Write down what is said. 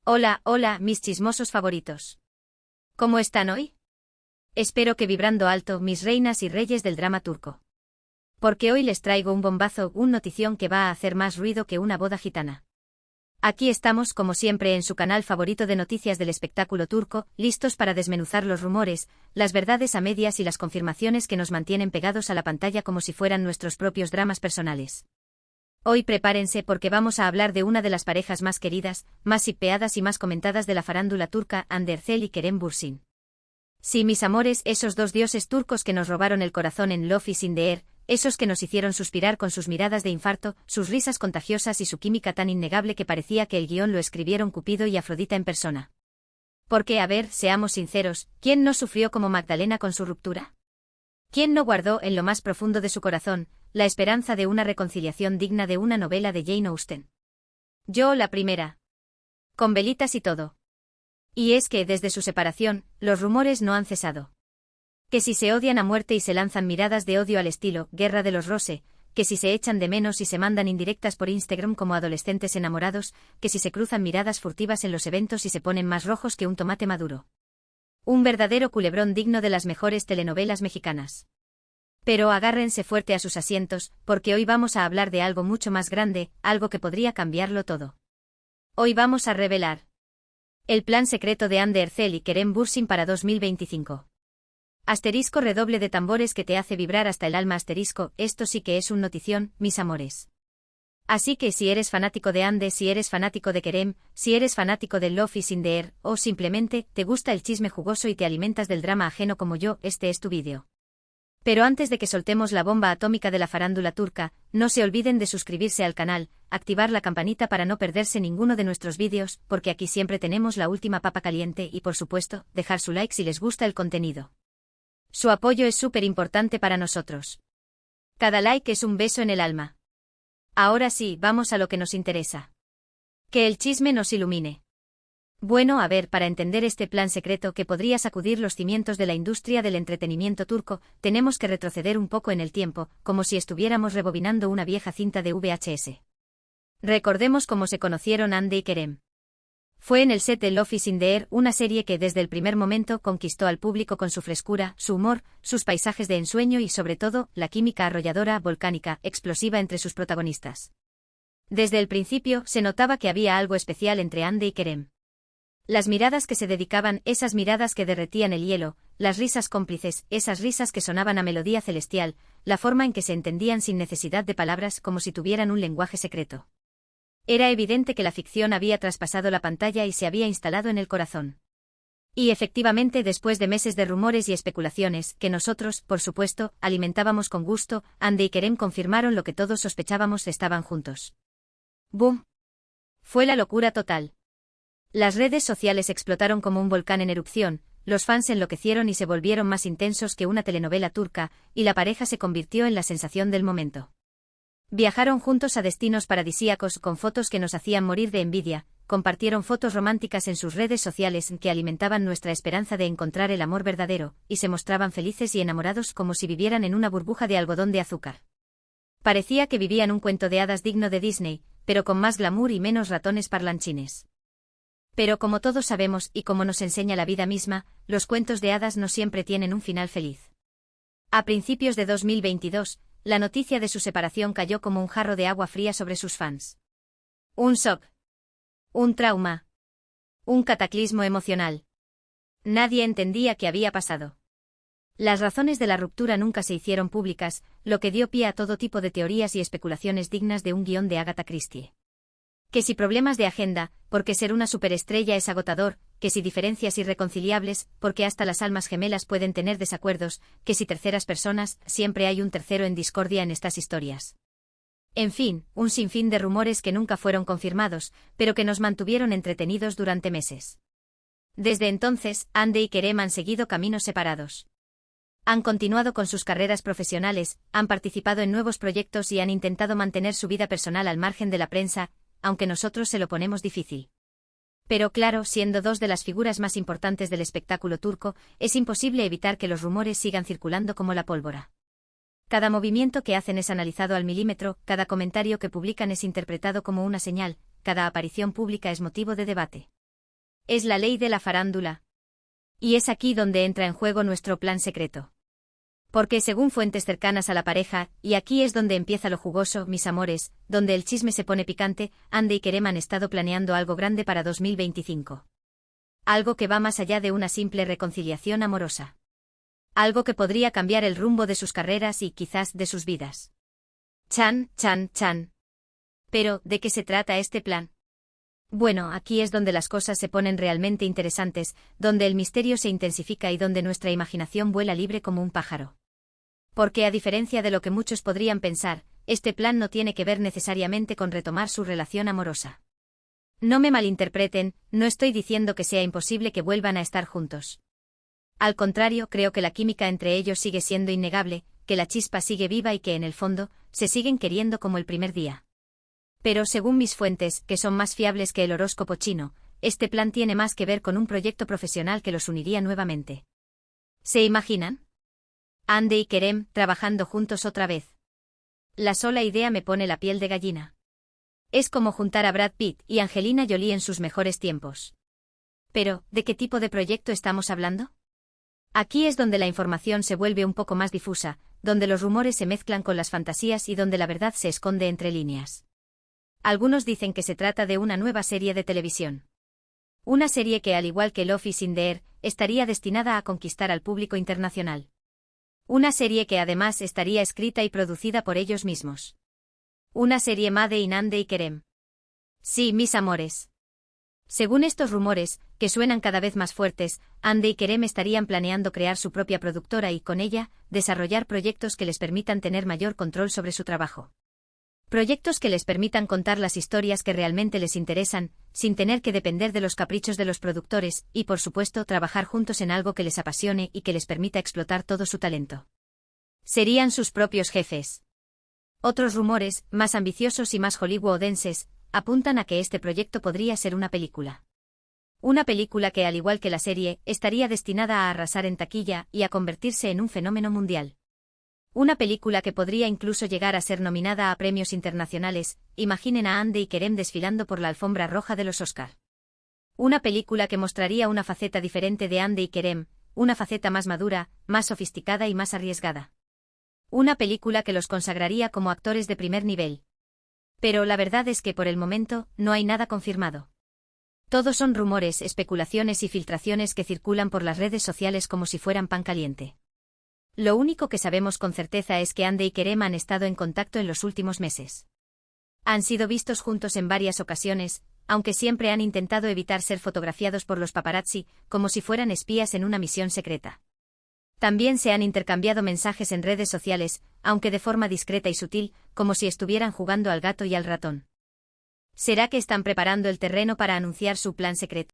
Hola, hola, mis chismosos favoritos. ¿Cómo están hoy? Espero que vibrando alto, mis reinas y reyes del drama turco. Porque hoy les traigo un bombazo, un notición que va a hacer más ruido que una boda gitana. Aquí estamos, como siempre, en su canal favorito de noticias del espectáculo turco, listos para desmenuzar los rumores, las verdades a medias y las confirmaciones que nos mantienen pegados a la pantalla como si fueran nuestros propios dramas personales. Hoy prepárense porque vamos a hablar de una de las parejas más queridas, más shippeadas y más comentadas de la farándula turca, Hande Erçel y Kerem Bürsin. Sí, mis amores, esos dos dioses turcos que nos robaron el corazón en Love is in the Air, esos que nos hicieron suspirar con sus miradas de infarto, sus risas contagiosas y su química tan innegable que parecía que el guión lo escribieron Cupido y Afrodita en persona. Porque, a ver, seamos sinceros, ¿quién no sufrió como Magdalena con su ruptura? ¿Quién no guardó en lo más profundo de su corazón la esperanza de una reconciliación digna de una novela de Jane Austen? Yo la primera. Con velitas y todo. Y es que, desde su separación, los rumores no han cesado. Que si se odian a muerte y se lanzan miradas de odio al estilo Guerra de los Rose, que si se echan de menos y se mandan indirectas por Instagram como adolescentes enamorados, que si se cruzan miradas furtivas en los eventos y se ponen más rojos que un tomate maduro. Un verdadero culebrón digno de las mejores telenovelas mexicanas. Pero agárrense fuerte a sus asientos, porque hoy vamos a hablar de algo mucho más grande, algo que podría cambiarlo todo. Hoy vamos a revelar el plan secreto de Hande Erçel y Kerem Bürsin para 2025. Asterisco redoble de tambores que te hace vibrar hasta el alma asterisco, esto sí que es un notición, mis amores. Así que si eres fanático de Hande, si eres fanático de Kerem, si eres fanático de Love is in the Air, o simplemente te gusta el chisme jugoso y te alimentas del drama ajeno como yo, este es tu vídeo. Pero antes de que soltemos la bomba atómica de la farándula turca, no se olviden de suscribirse al canal, activar la campanita para no perderse ninguno de nuestros vídeos, porque aquí siempre tenemos la última papa caliente y por supuesto, dejar su like si les gusta el contenido. Su apoyo es súper importante para nosotros. Cada like es un beso en el alma. Ahora sí, vamos a lo que nos interesa. Que el chisme nos ilumine. Bueno, a ver, para entender este plan secreto que podría sacudir los cimientos de la industria del entretenimiento turco, tenemos que retroceder un poco en el tiempo, como si estuviéramos rebobinando una vieja cinta de VHS. Recordemos cómo se conocieron Hande y Kerem. Fue en el set de Love is in the Air, una serie que desde el primer momento conquistó al público con su frescura, su humor, sus paisajes de ensueño y sobre todo, la química arrolladora, volcánica, explosiva entre sus protagonistas. Desde el principio se notaba que había algo especial entre Hande y Kerem. Las miradas que se dedicaban, esas miradas que derretían el hielo, las risas cómplices, esas risas que sonaban a melodía celestial, la forma en que se entendían sin necesidad de palabras como si tuvieran un lenguaje secreto. Era evidente que la ficción había traspasado la pantalla y se había instalado en el corazón. Y efectivamente, después de meses de rumores y especulaciones, que nosotros, por supuesto, alimentábamos con gusto, Hande y Kerem confirmaron lo que todos sospechábamos: estaban juntos. ¡Boom! Fue la locura total. Las redes sociales explotaron como un volcán en erupción, los fans enloquecieron y se volvieron más intensos que una telenovela turca, y la pareja se convirtió en la sensación del momento. Viajaron juntos a destinos paradisíacos con fotos que nos hacían morir de envidia, compartieron fotos románticas en sus redes sociales que alimentaban nuestra esperanza de encontrar el amor verdadero, y se mostraban felices y enamorados como si vivieran en una burbuja de algodón de azúcar. Parecía que vivían un cuento de hadas digno de Disney, pero con más glamour y menos ratones parlanchines. Pero como todos sabemos y como nos enseña la vida misma, los cuentos de hadas no siempre tienen un final feliz. A principios de 2022, la noticia de su separación cayó como un jarro de agua fría sobre sus fans. Un shock. Un trauma. Un cataclismo emocional. Nadie entendía qué había pasado. Las razones de la ruptura nunca se hicieron públicas, lo que dio pie a todo tipo de teorías y especulaciones dignas de un guión de Agatha Christie. Que si problemas de agenda, porque ser una superestrella es agotador, que si diferencias irreconciliables, porque hasta las almas gemelas pueden tener desacuerdos, que si terceras personas, siempre hay un tercero en discordia en estas historias. En fin, un sinfín de rumores que nunca fueron confirmados, pero que nos mantuvieron entretenidos durante meses. Desde entonces, Hande y Kerem han seguido caminos separados. Han continuado con sus carreras profesionales, han participado en nuevos proyectos y han intentado mantener su vida personal al margen de la prensa, aunque nosotros se lo ponemos difícil. Pero claro, siendo dos de las figuras más importantes del espectáculo turco, es imposible evitar que los rumores sigan circulando como la pólvora. Cada movimiento que hacen es analizado al milímetro, cada comentario que publican es interpretado como una señal, cada aparición pública es motivo de debate. Es la ley de la farándula. Y es aquí donde entra en juego nuestro plan secreto. Porque según fuentes cercanas a la pareja, y aquí es donde empieza lo jugoso, mis amores, donde el chisme se pone picante, Ande y Kerem han estado planeando algo grande para 2025. Algo que va más allá de una simple reconciliación amorosa. Algo que podría cambiar el rumbo de sus carreras y quizás de sus vidas. Chan, chan, chan. Pero, ¿de qué se trata este plan? Bueno, aquí es donde las cosas se ponen realmente interesantes, donde el misterio se intensifica y donde nuestra imaginación vuela libre como un pájaro. Porque a diferencia de lo que muchos podrían pensar, este plan no tiene que ver necesariamente con retomar su relación amorosa. No me malinterpreten, no estoy diciendo que sea imposible que vuelvan a estar juntos. Al contrario, creo que la química entre ellos sigue siendo innegable, que la chispa sigue viva y que en el fondo, se siguen queriendo como el primer día. Pero según mis fuentes, que son más fiables que el horóscopo chino, este plan tiene más que ver con un proyecto profesional que los uniría nuevamente. ¿Se imaginan? Ande y Kerem, trabajando juntos otra vez. La sola idea me pone la piel de gallina. Es como juntar a Brad Pitt y Angelina Jolie en sus mejores tiempos. Pero, ¿de qué tipo de proyecto estamos hablando? Aquí es donde la información se vuelve un poco más difusa, donde los rumores se mezclan con las fantasías y donde la verdad se esconde entre líneas. Algunos dicen que se trata de una nueva serie de televisión. Una serie que, al igual que Love is in the Air, estaría destinada a conquistar al público internacional. Una serie que además estaría escrita y producida por ellos mismos. Una serie made in Ande y Kerem. Sí, mis amores. Según estos rumores, que suenan cada vez más fuertes, Ande y Kerem estarían planeando crear su propia productora y, con ella, desarrollar proyectos que les permitan tener mayor control sobre su trabajo. Proyectos que les permitan contar las historias que realmente les interesan, sin tener que depender de los caprichos de los productores, y por supuesto trabajar juntos en algo que les apasione y que les permita explotar todo su talento. Serían sus propios jefes. Otros rumores, más ambiciosos y más hollywoodenses, apuntan a que este proyecto podría ser una película. Una película que, al igual que la serie, estaría destinada a arrasar en taquilla y a convertirse en un fenómeno mundial. Una película que podría incluso llegar a ser nominada a premios internacionales. Imaginen a Ande y Kerem desfilando por la alfombra roja de los Oscar. Una película que mostraría una faceta diferente de Ande y Kerem, una faceta más madura, más sofisticada y más arriesgada. Una película que los consagraría como actores de primer nivel. Pero la verdad es que por el momento, no hay nada confirmado. Todos son rumores, especulaciones y filtraciones que circulan por las redes sociales como si fueran pan caliente. Lo único que sabemos con certeza es que Ande y Kerem han estado en contacto en los últimos meses. Han sido vistos juntos en varias ocasiones, aunque siempre han intentado evitar ser fotografiados por los paparazzi, como si fueran espías en una misión secreta. También se han intercambiado mensajes en redes sociales, aunque de forma discreta y sutil, como si estuvieran jugando al gato y al ratón. ¿Será que están preparando el terreno para anunciar su plan secreto?